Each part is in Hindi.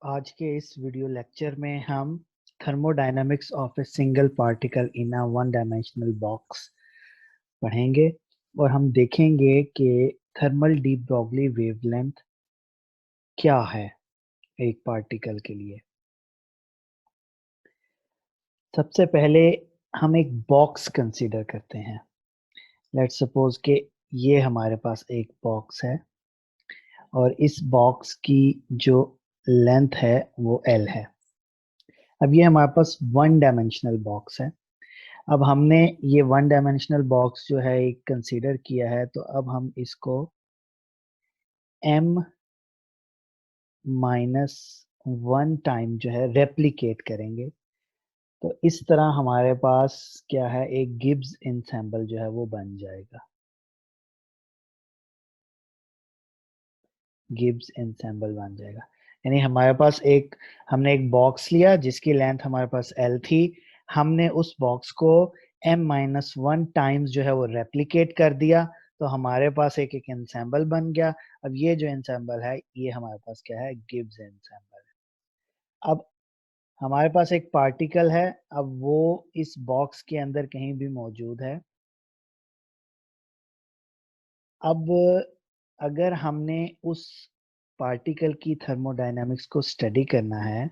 आज के इस वीडियो लेक्चर में हम thermodynamics of a single particle in a one dimensional box पढ़ेंगे और हम देखेंगे कि थर्मल डी ब्रॉगली वेवलेंथ क्या है एक पार्टिकल के लिए। सबसे पहले हम एक बॉक्स कंसीडर करते हैं। लेट्स सपोज कि ये हमारे पास एक बॉक्स है और इस बॉक्स की जो लेंथ है वो L है। अब ये हमारे पास वन डायमेंशनल बॉक्स है। अब हमने ये वन डायमेंशनल बॉक्स जो है एक कंसीडर किया है, तो अब हम इसको m माइनस वन टाइम जो है रेप्लिकेट करेंगे। तो इस तरह हमारे पास क्या है, एक गिब्स इंसेंबल जो है वो बन जाएगा। गिब्स इंसेंबल बन जाएगा यानी हमारे पास हमने एक बॉक्स लिया जिसकी लेंथ हमारे पास L थी। हमने उस बॉक्स को m-1 टाइम्स जो है वो रेप्लिकेट कर दिया, तो हमारे पास एक एक इंसेंबल बन गया। अब ये जो इंसेंबल है ये हमारे पास क्या है, गिब्स इंसेंबल है। अब हमारे पास एक पार्टिकल है, अब वो इस बॉक्स के अंदर कहीं भी मौजूद है। अब अगर हमने उस पार्टिकल की थर्मोडायनामिक्स को स्टडी करना है,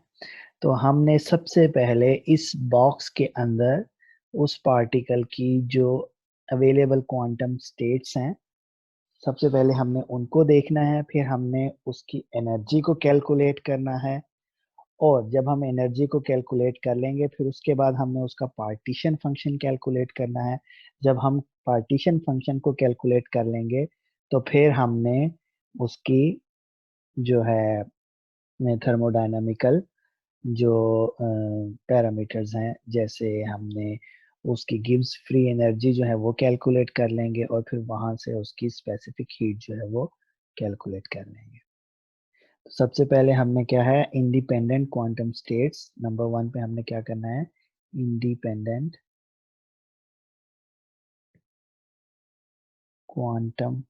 तो हमने सबसे पहले इस बॉक्स के अंदर उस पार्टिकल की जो अवेलेबल क्वांटम स्टेट्स हैं, सबसे पहले हमने उनको देखना है। फिर हमने उसकी एनर्जी को कैलकुलेट करना है और जब हम एनर्जी को कैलकुलेट कर लेंगे फिर उसके बाद हमने उसका पार्टीशन फंक्शन कैलकुलेट करना है। जब हम पार्टीशन फंक्शन को कैलकुलेट कर लेंगे तो फिर हमने उसकी जो है थर्मोडायनामिकल जो पैरामीटर्स हैं, जैसे हमने उसकी गिब्स फ्री एनर्जी जो है वो कैलकुलेट कर लेंगे और फिर वहां से उसकी स्पेसिफिक हीट जो है वो कैलकुलेट कर लेंगे। तो सबसे पहले हमने क्या है, इंडिपेंडेंट क्वांटम स्टेट्स नंबर 1 पे हमने क्या करना है, इंडिपेंडेंट क्वांटम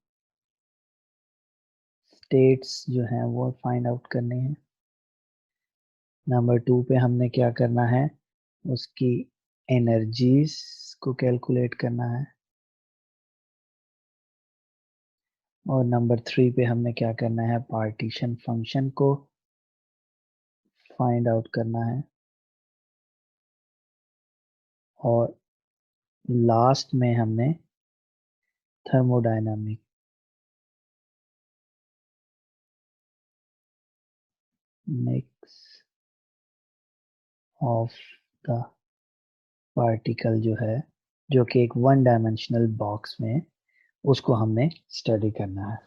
स्टेट्स जो है वो फाइंड आउट करने हैं। नंबर 2 पे हमने क्या करना है, उसकी एनर्जीज को कैलकुलेट करना है। और नंबर 3 पे हमने क्या करना है, पार्टीशन फंक्शन को फाइंड आउट करना है। और लास्ट में हमने thermodynamic mix of the particle जो है, जो कि एक वन डायमेंशनल बॉक्स में, उसको हमने स्टडी करना है।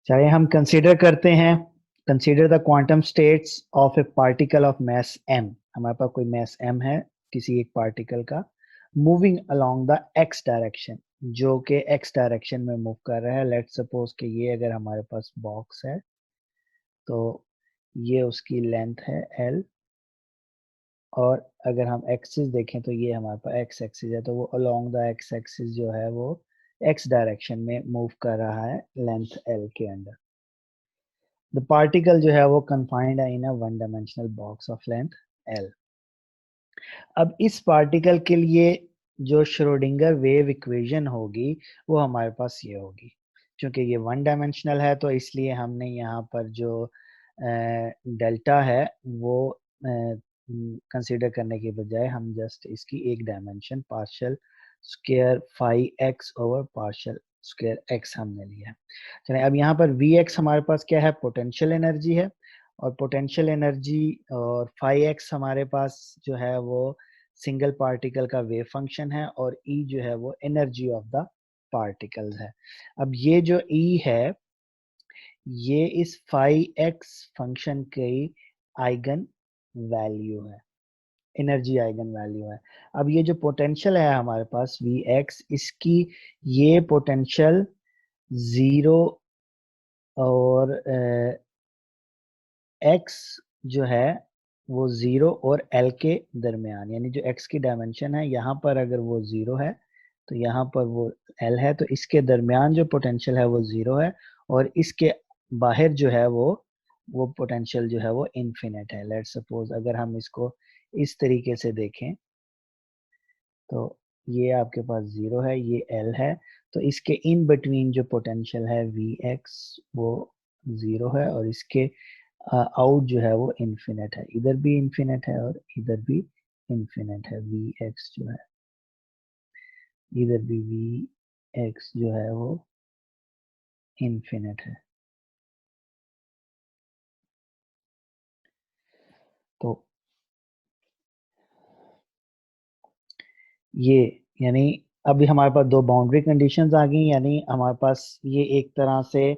चलिए हम कंसीडर करते हैं, consider the quantum states of A particle of mass m। हमारे पास कोई मास m है किसी एक पार्टिकल का, moving along the x direction, जो कि x डायरेक्शन में मूव कर रहा है। लेट्स सपोज कि ये अगर हमारे पास बॉक्स है तो ये उसकी लेंथ है L, और अगर हम एक्सिस देखें तो ये हमारे पास एक्स एक्सिस है, तो वो अलोंग द एक्स एक्सिस जो है वो एक्स डायरेक्शन में मूव कर रहा है लेंथ L के अंदर। द पार्टिकल जो है वो कन्फाइंड है in a one dimensional box of length L। अब इस पार्टिकल के लिए जो श्रोडिंगर वेव इक्वेशन होगी वो हमारे पास ये होगी। क्योंकि ये वन डायमेंशनल है तो इसलिए हमने यहाँ पर जो डेल्टा है वो कंसीडर करने के बजाय हम जस्ट इसकी एक dimension partial square phi x over partial square x हमने लिया है। चलिए अब यहाँ पर वी एक्स हमारे पास क्या है, पोटेंशियल एनर्जी है, और पोटेंशियल एनर्जी और फाई एक्स हमारे पास जो है वो सिंगल पार्टिकल का वेव फंक्शन है, और ई जो है वो एनर्जी ऑफ द पार्टिकल्स है। अब ये जो ई है ये इस फाई एक्स फंक्शन की आइगन वैल्यू है, एनर्जी आइगन वैल्यू है। अब ये जो पोटेंशियल है हमारे पास वी एक्स, इसकी ये पोटेंशियल जीरो और एक्स जो है वो जीरो और एल के दरमियान, यानी जो एक्स की डायमेंशन है यहाँ पर अगर वो जीरो है तो यहाँ पर वो एल है, तो इसके दरमियान जो पोटेंशियल है वो जीरो है, और इसके बाहर जो है वो पोटेंशियल जो है वो इनफिनिट है। लेट्स सपोज अगर हम इसको इस तरीके से देखें तो ये आपके पास जीरो है, ये एल है, तो इसके इन बिटवीन जो पोटेंशियल है वी एक्स वो जीरो है, और इसके आउट जो है वो इन्फिनिट है, इधर भी इन्फिनिट है और इधर भी इन्फिनिट है। वी एक्स जो है, इधर भी वी एक्स जो है वो इन्फिनिट है। तो ये यानी अभी हमारे पास दो बाउंड्री कंडीशंस आ गई, यानी हमारे पास ये एक तरह से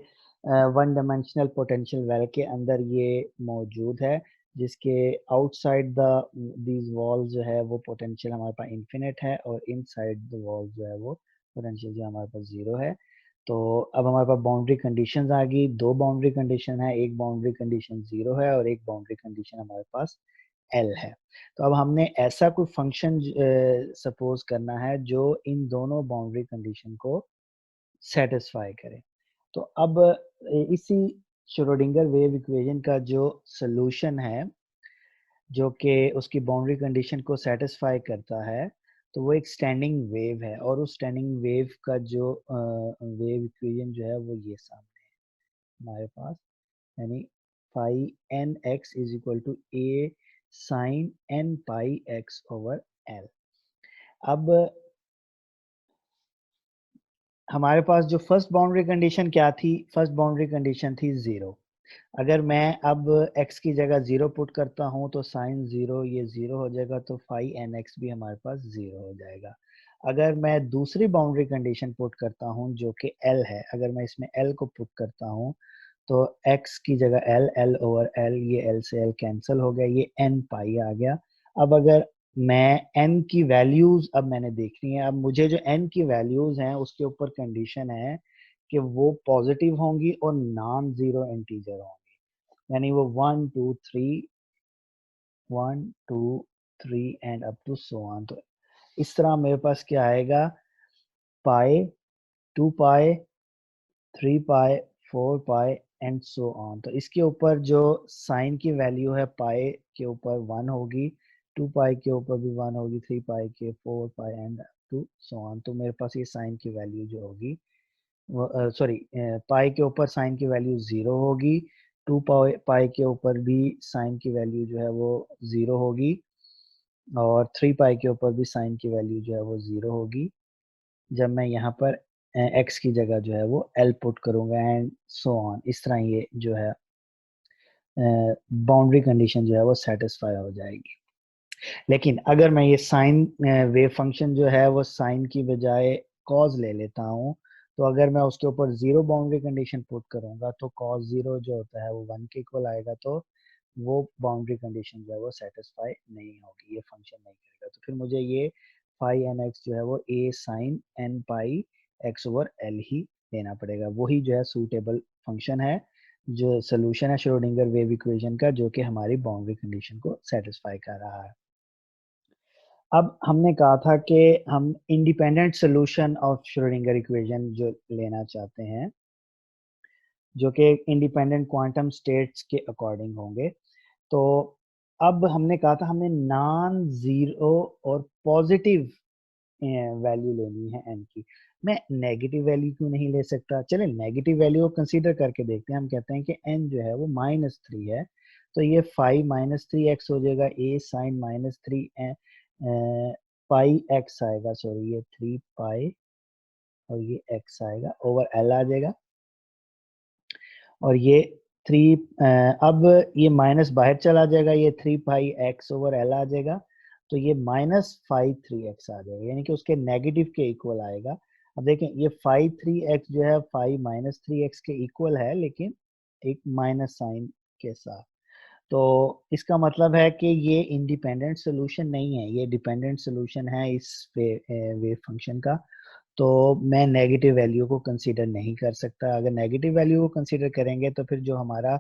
वन डायमेंशनल पोटेंशियल वेल के अंदर ये मौजूद है, जिसके आउटसाइड द दीज वॉल जो है वो पोटेंशियल हमारे पास इन्फिनिट है, और इनसाइड द वॉल जो है वो पोटेंशियल जो हमारे पास जीरो है। तो अब हमारे पास बाउंड्री कंडीशंस आ गई, दो बाउंड्री कंडीशन है, एक बाउंड्री कंडीशन जीरो है और एक बाउंड्री कंडीशन हमारे पास एल है। तो अब हमने ऐसा कोई फंक्शन सपोज करना है जो इन दोनों बाउंड्री कंडीशन को सेटिस्फाई करे। तो अब इसी श्रोडिंगर वेव इक्वेशन का जो सॉल्यूशन है जो कि उसकी बाउंड्री कंडीशन को सेटिस्फाई करता है, तो वो एक स्टैंडिंग वेव है, और उस स्टैंडिंग वेव का जो वेव इक्वेशन जो है वो ये सामने है हमारे पास, यानी phi n x is equal to a sine n pi x over L. अब हमारे पास जो फर्स्ट बाउंड्री कंडीशन क्या थी, फर्स्ट बाउंड्री कंडीशन थी जीरो। अगर मैं अब x की जगह जीरो पुट करता हूं तो साइन जीरो ये जीरो हो जाएगा, तो फाई एन एक्स भी हमारे पास जीरो हो जाएगा। अगर मैं दूसरी बाउंड्री कंडीशन पुट करता हूं जो कि l है, अगर मैं इसमें l को पुट करता हूं तो x की जगह l, l ओवर l, ये l से l कैंसिल हो गया, ये n पाई आ गया। अब अगर मैं n की वैल्यूज अब मैंने देखनी है, अब मुझे जो n की वैल्यूज हैं उसके ऊपर कंडीशन है कि वो पॉजिटिव होंगी और नॉन जीरो इंटीजर होंगी, यानी वो 1 2 3 and up to so on. तो इस तरह मेरे पास क्या आएगा, पाई, 2 पाई, 3 पाई, 4 पाई एंड सो ऑन। तो इसके ऊपर जो साइन की वैल्यू है पाई के ऊपर 1 होगी, 2 पाई के ऊपर भी 1 होगी, 3 पाई के, 4 पाई एंड टू सो ऑन। तो मेरे पास ये साइन की वैल्यू जो होगी सॉरी, पाई के ऊपर साइन की वैल्यू जीरो होगी, 2 पाई के ऊपर भी साइन की वैल्यू जो है वो जीरो होगी, और 3 पाई के ऊपर भी साइन की वैल्यू जो है वो जीरो होगी जब मैं यहाँ पर एक्स की जगह जो है वो एल पुट करूंगा, एंड सो ऑन। इस तरह ये जो है बाउंड्री कंडीशन जो है वो सेटिस्फाई हो जाएगी। लेकिन अगर मैं ये साइन वेव फंक्शन जो है वो साइन की बजाय कॉज ले लेता हूँ, तो अगर मैं उसके ऊपर जीरो बाउंड्री कंडीशन पुट करूंगा तो कॉज जीरो जो होता है वो 1 के इक्वल आएगा, तो वो बाउंड्री कंडीशन जो है वो सेटिस्फाई नहीं होगी, ये फंक्शन नहीं करेगा। तो फिर मुझे ये फाई एन एक्स जो है वो ए sine n pi x over L ही लेना पड़ेगा, वही जो है सूटेबल फंक्शन है, जो सोल्यूशन है श्रोडिंगर वेव इक्वेशन का, जो कि हमारी बाउंड्री कंडीशन को सेटिस्फाई कर रहा है। अब हमने कहा था कि हम independent solution of Schrodinger equation जो लेना चाहते हैं, जो कि इंडिपेंडेंट क्वांटम स्टेट्स के अकॉर्डिंग होंगे। तो अब हमने कहा था हमने नॉन जीरो और पॉजिटिव वैल्यू लेनी है एन की। मैं नेगेटिव वैल्यू क्यों नहीं ले सकता, चले नेगेटिव वैल्यू को कंसीडर करके देखते हैं। हम कहते हैं कि एन जो है वो -3 है, तो ये 5 -3 एक्स हो जाएगा, ए साइन -3 पाई एक्स आएगा, सॉरी ये 3 पाई और ये एक्स आएगा ओवर एल आ जाएगा, और ये थ्री अब ये माइनस बाहर चला जाएगा, ये 3 पाई एक्स ओवर एल आ जाएगा, तो ये -5 3 एक्स आ जाएगा, यानी कि उसके नेगेटिव के इक्वल आएगा। अब देखें ये 5 3 एक्स जो है 5 -3 एक्स के इक्वल है, लेकिन एक माइनस साइन के साथ। तो इसका मतलब है कि ये इंडिपेंडेंट सोल्यूशन नहीं है, ये डिपेंडेंट सोल्यूशन है इस वेव फंक्शन का। तो मैं नेगेटिव वैल्यू को कंसीडर नहीं कर सकता। अगर नेगेटिव वैल्यू को कंसीडर करेंगे तो फिर जो हमारा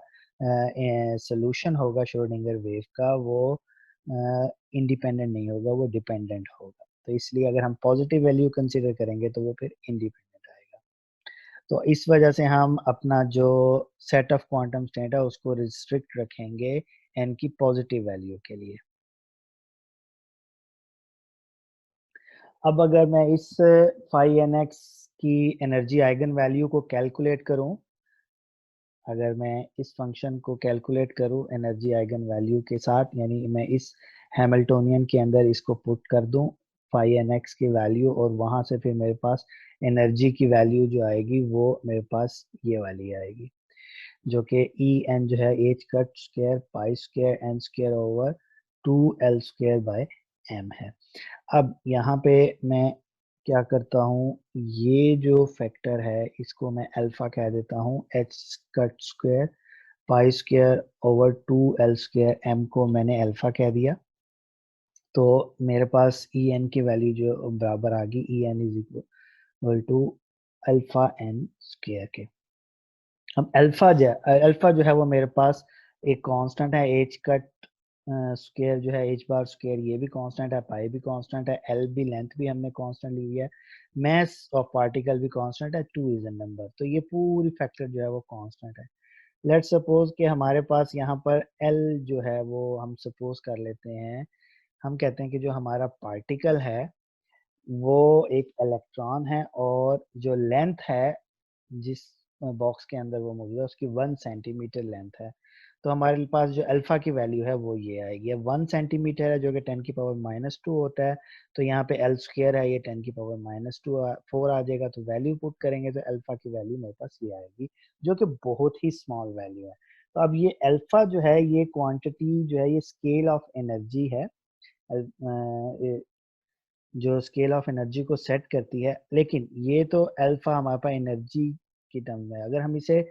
सोल्यूशन होगा श्रोडिंगर वेव का वो इंडिपेंडेंट नहीं होगा, वो डिपेंडेंट होगा। तो इसलिए अगर हम पॉजिटिव वैल्यू कंसीडर करेंगे तो वो फिर इंडिपेंडेंट आएगा। तो इस वजह से हम अपना जो सेट ऑफ क्वांटम स्टेट है उसको रिस्ट्रिक्ट रखेंगे n की पॉजिटिव वैल्यू के लिए। अब अगर मैं इस फाई एन एक्स की एनर्जी आइगन वैल्यू को कैलकुलेट करूं, अगर मैं इस फंक्शन को कैलकुलेट करूं एनर्जी आइगन वैल्यू के साथ, यानी मैं इस हैमिल्टोनियन के अंदर इसको पुट कर दूं फाई एन एक्स की वैल्यू, और वहां से फिर मेरे पास एनर्जी की वैल्यू जो आएगी वो मेरे पास ये वाली आएगी, जो कि ई एन जो है h cut square pi square n square over 2 L square by m है। अब यहाँ पे मैं क्या करता हूँ, ये जो फैक्टर है इसको मैं अल्फा कह देता हूँ, h cut square pi square over 2 L square m को मैंने अल्फा कह दिया। तो मेरे पास ई एन की वैल्यू जो बराबर आ गई, E n is equal to alpha n square के। अब अल्फा जो है वो मेरे पास एक कांस्टेंट है, एच कट स्क्वायर जो है एच बार स्क्वायर ये भी कांस्टेंट है, पाई भी कांस्टेंट है, एल भी लेंथ भी हमने कांस्टेंट ली हुई है, मास ऑफ पार्टिकल भी कांस्टेंट है, 2 इज अ नंबर, तो ये पूरी फैक्टर जो है वो कांस्टेंट है। लेट्स सपोज कि हमारे पास यहाँ पर एल जो है वो हम सपोज कर लेते हैं, हम कहते हैं कि जो हमारा पार्टिकल है वो एक इलेक्ट्रॉन है, और जो लेंथ है जिस बॉक्स के अंदर वो मौजूद है उसकी 1 सेंटीमीटर लेंथ है। तो हमारे पास जो अल्फा की वैल्यू है वो ये आएगी। अब 1 सेंटीमीटर है जो कि 10⁻⁻² होता है, तो यहाँ पे एल स्क्वायर है, ये 10⁻⁻4 आ जाएगा, तो वैल्यू पुट करेंगे तो अल्फा की वैल्यू मेरे पास ये आएगी, जो कि बहुत ही स्मॉल वैल्यू है। तो अब ये अल्फा जो है ये क्वांटिटी जो है ये स्केल ऑफ एनर्जी है, जो स्केल ऑफ एनर्जी को सेट करती है। लेकिन ये तो अल्फा हमारे पास एनर्जी की टर्म में, अगर हम इसे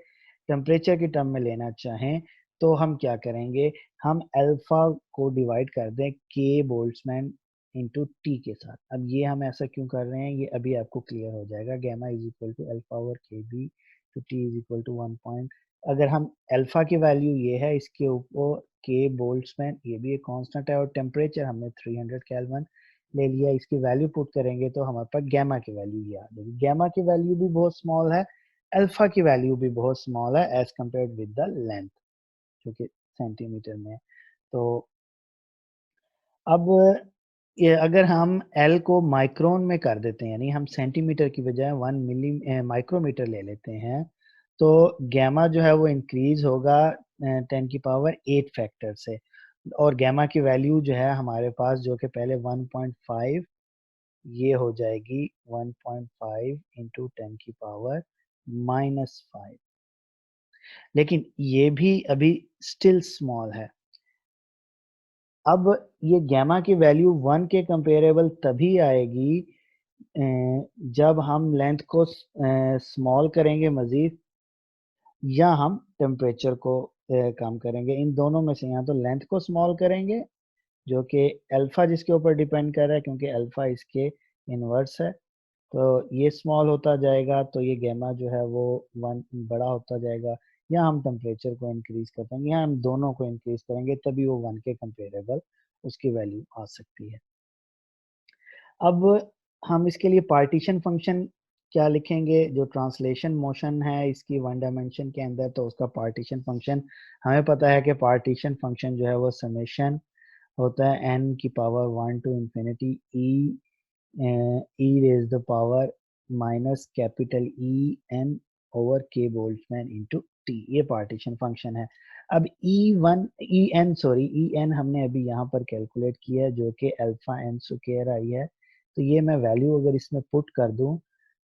टेम्परेचर की टर्म में लेना चाहें तो हम क्या करेंगे, हम अल्फा को डिवाइड कर दें के बोल्ट्जमैन इंटू टी के साथ। अब ये हम ऐसा क्यों कर रहे हैं ये अभी आपको क्लियर हो जाएगा। Gamma is equal to alpha over k b two t is equal to 1 point, अगर हम अल्फा की वैल्यू ये है, इसके ऊपर के बोल्ट्जमैन ये भी एक कांस्टेंट है, और टेम्परेचर हमने 300 केल्विन ले लिया, इसकी वैल्यू पुट करेंगे तो हमारे पास गैमा की वैल्यू ये आ जाएगी। गैमा की वैल्यू भी बहुत स्मॉल है, अल्फा की वैल्यू भी बहुत स्मॉल है as compared with the length जो कि सेंटीमीटर में है। तो अब ये अगर हम एल को माइक्रोन में कर देते हैं, यानी हम सेंटीमीटर की बजाय 1 मिली माइक्रोमीटर ले लेते हैं, तो गैमा जो है वो इंक्रीज होगा 10⁸ फैक्टर से, और गैमा की वैल्यू जो है हमारे पास जो कि पहले 1.5 ये हो जाएगी 1.5 इंटू 10⁻⁻5, लेकिन ये भी अभी स्टिल स्मॉल है। अब ये गैमा की वैल्यू 1 के कंपेरेबल तभी आएगी जब हम लेंथ को स्मॉल करेंगे मजीद, या हम टेम्परेचर को कम करेंगे, इन दोनों में से। यहाँ तो लेंथ को स्मॉल करेंगे जो कि अल्फा जिसके ऊपर डिपेंड कर रहा है, क्योंकि अल्फा इसके इनवर्स है, तो ये स्मॉल होता जाएगा, तो ये गैमा जो है वो 1 बड़ा होता जाएगा। या हम टेम्परेचर को इंक्रीज करते हैं, या हम दोनों को इंक्रीज करेंगे तभी वो 1 के कंपेरेबल उसकी वैल्यू आ सकती है। अब हम इसके लिए पार्टीशन फंक्शन क्या लिखेंगे, जो ट्रांसलेशन मोशन है इसकी 1 डायमेंशन के अंदर, तो उसका पार्टीशन फंक्शन हमें पता है कि पार्टीशन फंक्शन जो है वो समेशन होता है n की power 1 to infinity e raise the power minus capital E n over k Boltzmann into T, ये पार्टीशन फंक्शन है। अब ई एन हमने अभी यहाँ पर कैलकुलेट किया है जो कि अल्फा एन स्क्वायर आई है, तो ये मैं वैल्यू अगर इसमें पुट कर दूं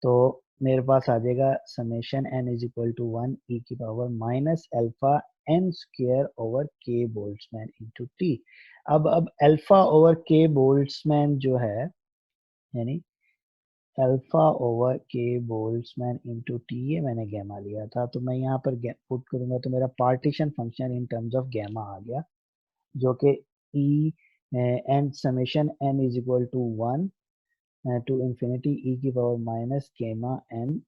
तो मेरे पास आ जाएगा summation n is equal to 1 e की power minus alpha n square over k Boltzmann into T. अब अल्फा ओवर के बोल्ट्जमैन जो है, यानी alpha over k Boltzmann into T, ये मैंने गैमा लिया था, तो मैं यहाँ पर पुट करूंगा तो मेरा partition function in terms of gamma आ गया, जो कि e n summation n is equal to 1 to infinity e की power minus gamma n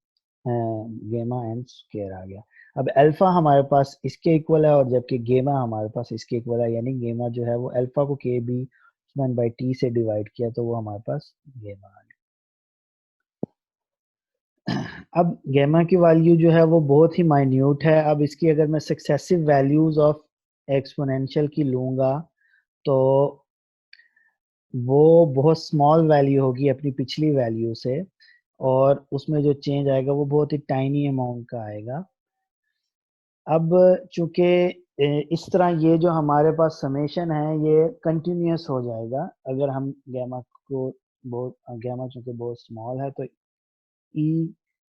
square आ गया। अब अल्फा हमारे पास इसके इक्वल है, और जबकि गेमा हमारे पास इसके इक्वल है, यानी गेमा जो है वो अल्फा को के बी 1/t से डिवाइड किया तो वो हमारे पास गेमा आ गया। अब गैमा की वैल्यू जो है वो बहुत ही माइन्यूट है। अब इसकी अगर मैं सक्सेसिव वैल्यूज ऑफ एक्सपोनेंशियल की लूंगा तो वो बहुत स्मॉल वैल्यू होगी अपनी पिछली वैल्यू से, और उसमें जो चेंज आएगा वो बहुत ही टाइनी अमाउंट का आएगा। अब चूंकि इस तरह ये जो हमारे पास समेशन है ये कंटिन्यूस हो जाएगा। अगर हम गैमा को बहुत, गैमा चूंकि बहुत स्मॉल है तो ई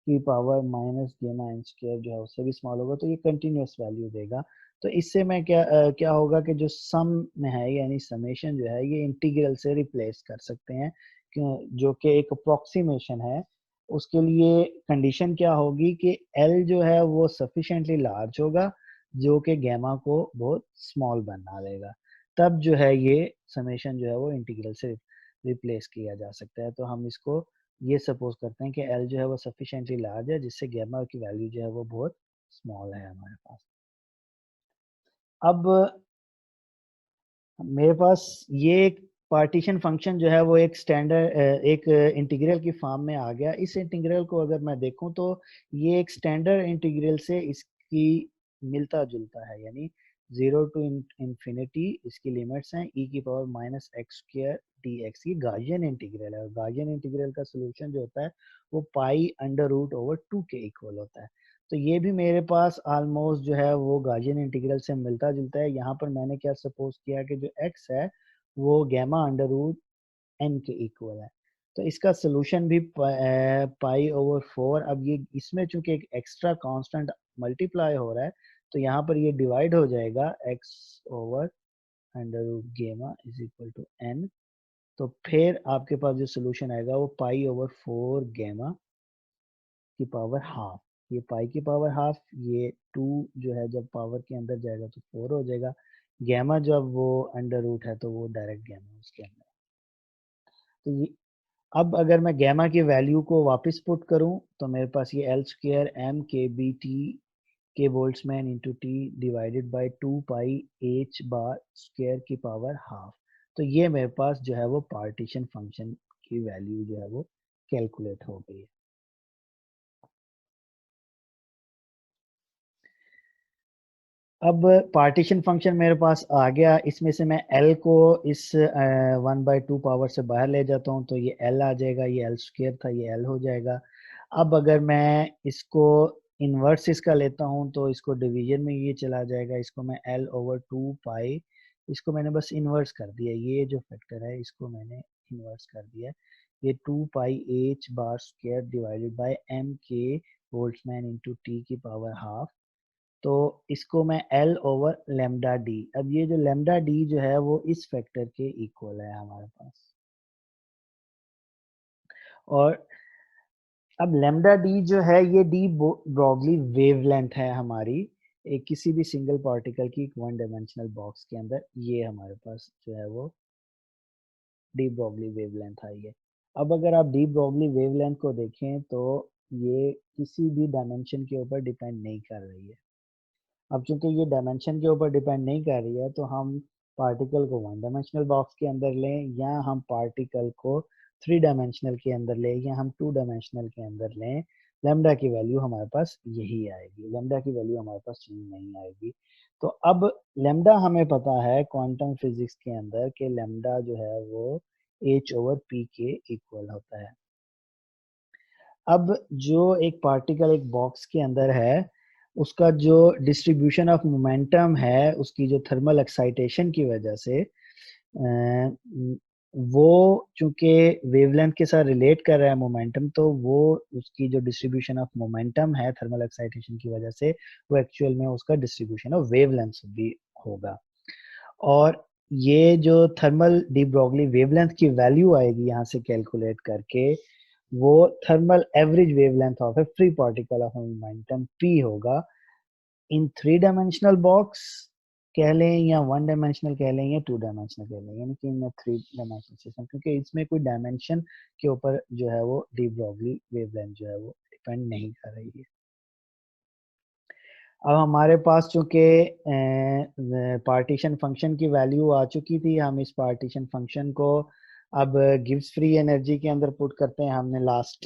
की power minus gamma n square जो है उससे भी स्मॉल होगा, तो ये कंटिन्यूस वैल्यू देगा। तो इससे मैं क्या होगा कि जो सम में है यानी समेशन जो है ये इंटीग्रल से रिप्लेस कर सकते हैं, जो कि एक अप्रोक्सीमेशन है। उसके लिए कंडीशन क्या होगी कि एल जो है वो सफिशिएंटली लार्ज होगा जो कि गैमा को बहुत स्मॉल बना देगा, तब जो है ये समेशन जो है वो इंटीग्रल से रिप्लेस किया जा सकता है। तो हम इसको ये सपोज करते हैं कि एल जो है वो सफिशिएंटली लार्ज है जिससे गैमा की वैल्यू जो है वो बहुत स्मॉल है हमारे पास। अब मेरे पास ये एक पार्टीशन फंक्शन जो है वो एक स्टैंडर्ड एक इंटीग्रल की फॉर्म में आ गया। इस इंटीग्रल को अगर मैं देखूं तो ये एक स्टैंडर्ड इंटीग्रल से इसकी मिलता जुलता है, यानी 0 टू इंफिनिटी इसकी लिमिट्स हैं e की power minus x square D x. ये गाउसियन इंटीग्रल है, और गाउसियन इंटीग्रल का सोल्यूशन जो होता है वो पाई अंडर रूट ओवर 2 के इक्वल होता है। तो ये भी मेरे पास ऑलमोस्ट जो है वो गाउसियन इंटीग्रल से मिलता जुलता है। यहाँ पर मैंने क्या सपोज किया कि जो x है वो गैमा अंडर रूट एन के इक्वल है। तो इसका सोल्यूशन भी पाई ओवर 4। अब ये इसमें चूंकि एक एक्स्ट्रा कांस्टेंट मल्टीप्लाई हो रहा है तो यहाँ पर ये डिवाइड हो जाएगा x ओवर अंडर रूट गेमा इज इक्वल टू एन। तो फिर आपके पास जो सोल्यूशन आएगा वो पाई ओवर 4 गेमा की पावर हाफ। ये पाई की पावर हाफ, ये 2 जो है जब पावर के अंदर जाएगा तो 4 हो जाएगा। गैमा जब वो अंडर रूट है तो वो डायरेक्ट गैमा उसके अंदर। तो ये अब अगर मैं गैमा की वैल्यू को वापस पुट करूं तो मेरे पास ये एल स्क्र एम के बी टी के Boltzmann into T divided by 2 pi h bar square की पावर हाफ। तो ये मेरे पास जो है वो पार्टीशन फंक्शन की वैल्यू जो है वो कैलकुलेट हो गई है। अब पार्टीशन फंक्शन मेरे पास आ गया, इसमें से मैं एल को इस 1/2 पावर से बाहर ले जाता हूँ तो ये एल आ जाएगा, ये एल स्क्र था ये एल हो जाएगा। अब अगर मैं इसको इनवर्स इसका लेता हूँ तो इसको डिवीजन में ये चला जाएगा, इसको मैं एल ओवर 2 पाई, इसको मैंने बस इनवर्स कर दिया, ये जो फैक्टर है इसको मैंने इनवर्स कर दिया। ये 2 pi h bar square divided by m k Boltzmann into t की पावर हाफ। तो इसको मैं L ओवर लेमडा डी, अब ये जो लेमडा डी जो है वो इस फैक्टर के इक्वल है हमारे पास। और अब लेमडा डी जो है ये डी ब्रॉगली वेवलेंथ है हमारी एक किसी भी सिंगल पार्टिकल की वन डायमेंशनल बॉक्स के अंदर, ये हमारे पास जो है वो डी ब्रॉगली वेवलेंथ आई है। अब अगर आप डी ब्रॉगली वेवलेंथ को देखें तो ये किसी भी डायमेंशन के ऊपर डिपेंड नहीं कर रही है। अब चूंकि ये डायमेंशन के ऊपर डिपेंड नहीं कर रही है तो हम पार्टिकल को वन डायमेंशनल बॉक्स के अंदर लें या हम पार्टिकल को थ्री डायमेंशनल के अंदर लें या हम टू डायमेंशनल के अंदर लें, लेमडा की वैल्यू हमारे पास यही आएगी, लेमडा की वैल्यू हमारे पास चेंज नहीं आएगी। तो अब लेमडा हमें पता है क्वांटम फिजिक्स के अंदर कि लेमडा जो है वो एच ओवर पी के इक्वल होता है। अब जो एक पार्टिकल एक बॉक्स के अंदर है उसका जो डिस्ट्रीब्यूशन ऑफ मोमेंटम है उसकी जो थर्मल एक्साइटेशन की वजह से वो चूंकि वेवलेंथ के साथ रिलेट कर रहा है मोमेंटम, तो वो उसकी जो डिस्ट्रीब्यूशन ऑफ मोमेंटम है थर्मल एक्साइटेशन की वजह से वो एक्चुअल में उसका डिस्ट्रीब्यूशन ऑफ वेवलेंथ भी होगा। और ये जो थर्मल डी ब्रॉगली वेवलेंथ की वैल्यू आएगी यहाँ से कैलकुलेट करके, वो thermal average wavelength of A free particle of momentum p होगा इन थ्री डायमेंशनल बॉक्स कह लें या वन डायमेंशनल कह लें या टू डायमेंशनल कह लें, यानी कि इन थ्री डायमेंशनल सिस्टम, क्योंकि इसमें कोई डायमेंशन के ऊपर जो है वो डी ब्रॉगली वेवलेंथ जो है वो डिपेंड नहीं कर रही है। अब हमारे पास चूंकि पार्टीशन फंक्शन की वैल्यू आ चुकी थी, हम इस पार्टीशन फंक्शन को अब गिब्स फ्री एनर्जी के अंदर पुट करते हैं। हमने लास्ट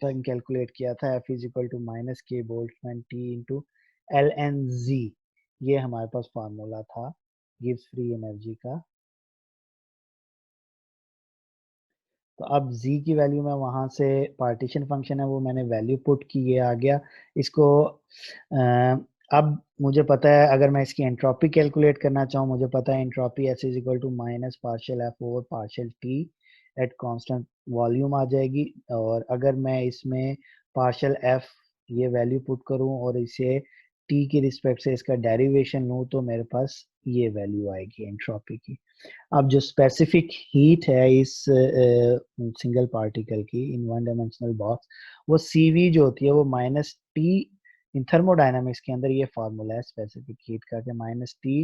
टाइम कैलकुलेट किया था, F is equal to minus k Boltzmann t into l n g, ये हमारे पास फार्मूला था गिब्स फ्री एनर्जी का। तो अब z की वैल्यू में वहां से पार्टीशन फंक्शन है वो मैंने वैल्यू पुट की, ये आ गया। इसको अब मुझे पता है अगर मैं इसकी एंट्रोपी कैलकुलेट करना चाहूँ, मुझे पता है entropy s is equal to minus partial f over partial t at constant volume आ जाएगी। और अगर मैं इसमें पार्शियल एफ ये वैल्यू पुट करूं और इसे टी की रिस्पेक्ट से इसका डेरिवेशन लूं तो मेरे पास ये वैल्यू आएगी एंट्रोपी की। अब जो स्पेसिफिक हीट है इस सिंगल पार्टिकल की इन वन डायमेंशनल बॉक्स, वो सीवी जो होती है वो माइनस टी, इन थर्मोडायनामिक्स के अंदर ये फार्मूला है स्पेसिफिक हीट का कि minus T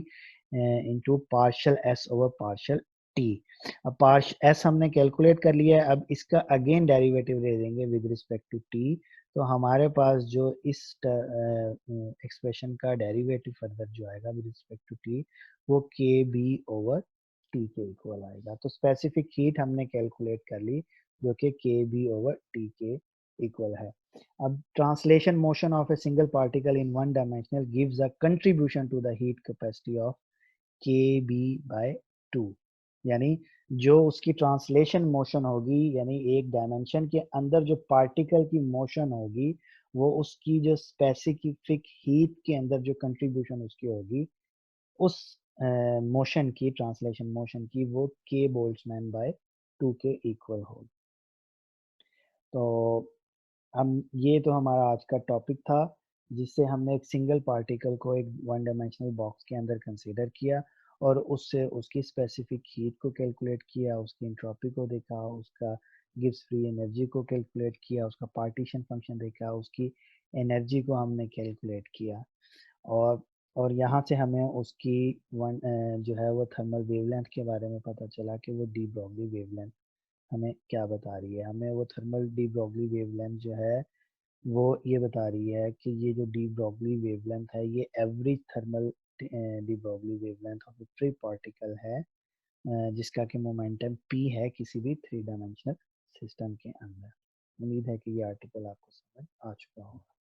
into partial S over partial T. अब पार्श एस हमने कैलकुलेट कर लिया है, अब इसका अगेन डेरिवेटिव ले लेंगे विद रिस्पेक्ट टू टी। तो हमारे पास जो इस एक्सप्रेशन का डेरिवेटिव फर्दर जो आएगा विद रिस्पेक्ट टू टी, वो के बी ओवर टी के इक्वल आएगा। तो स्पेसिफिक हीट हमने कैलकुलेट कर ली जो कि के बी ओवर टी के इक्वल है। अब translation motion of a single particle in one dimensional gives a contribution to the heat capacity of k B by two, यानी जो उसकी ट्रांसलेशन मोशन होगी, यानी एक डायमेंशन के अंदर जो पार्टिकल की मोशन होगी, वो उसकी जो स्पेसिफिक हीट के अंदर जो कंट्रीब्यूशन उसकी होगी, उस मोशन की, ट्रांसलेशन मोशन की, वो के बोल्ट्जमैन बाय टू के इक्वल होगी। तो हम ये तो हमारा आज का टॉपिक था जिससे हमने एक सिंगल पार्टिकल को एक वन डायमेंशनल बॉक्स के अंदर कंसीडर किया और उससे उसकी स्पेसिफिक हीट को कैलकुलेट किया, उसकी एंट्रोपी को देखा, उसका गिब्स फ्री एनर्जी को कैलकुलेट किया, उसका पार्टीशन फंक्शन देखा, उसकी एनर्जी को हमने कैलकुलेट किया। और यहाँ से हमें उसकी जो है वो थर्मल वेवलेंथ के बारे में पता चला कि वो डी ब्रॉगली वेवलेंथ हमें क्या बता रही है। हमें वो थर्मल डी ब्रॉगली वेवलेंथ जो है वो ये बता रही है कि ये जो डी ब्रॉगली वेवलेंथ है ये average thermal de Broglie wavelength of free particle है जिसका कि मोमेंटम p है किसी भी थ्री डायमेंशनल सिस्टम के अंदर। उम्मीद है कि ये आर्टिकल आपको समझ आ चुका होगा।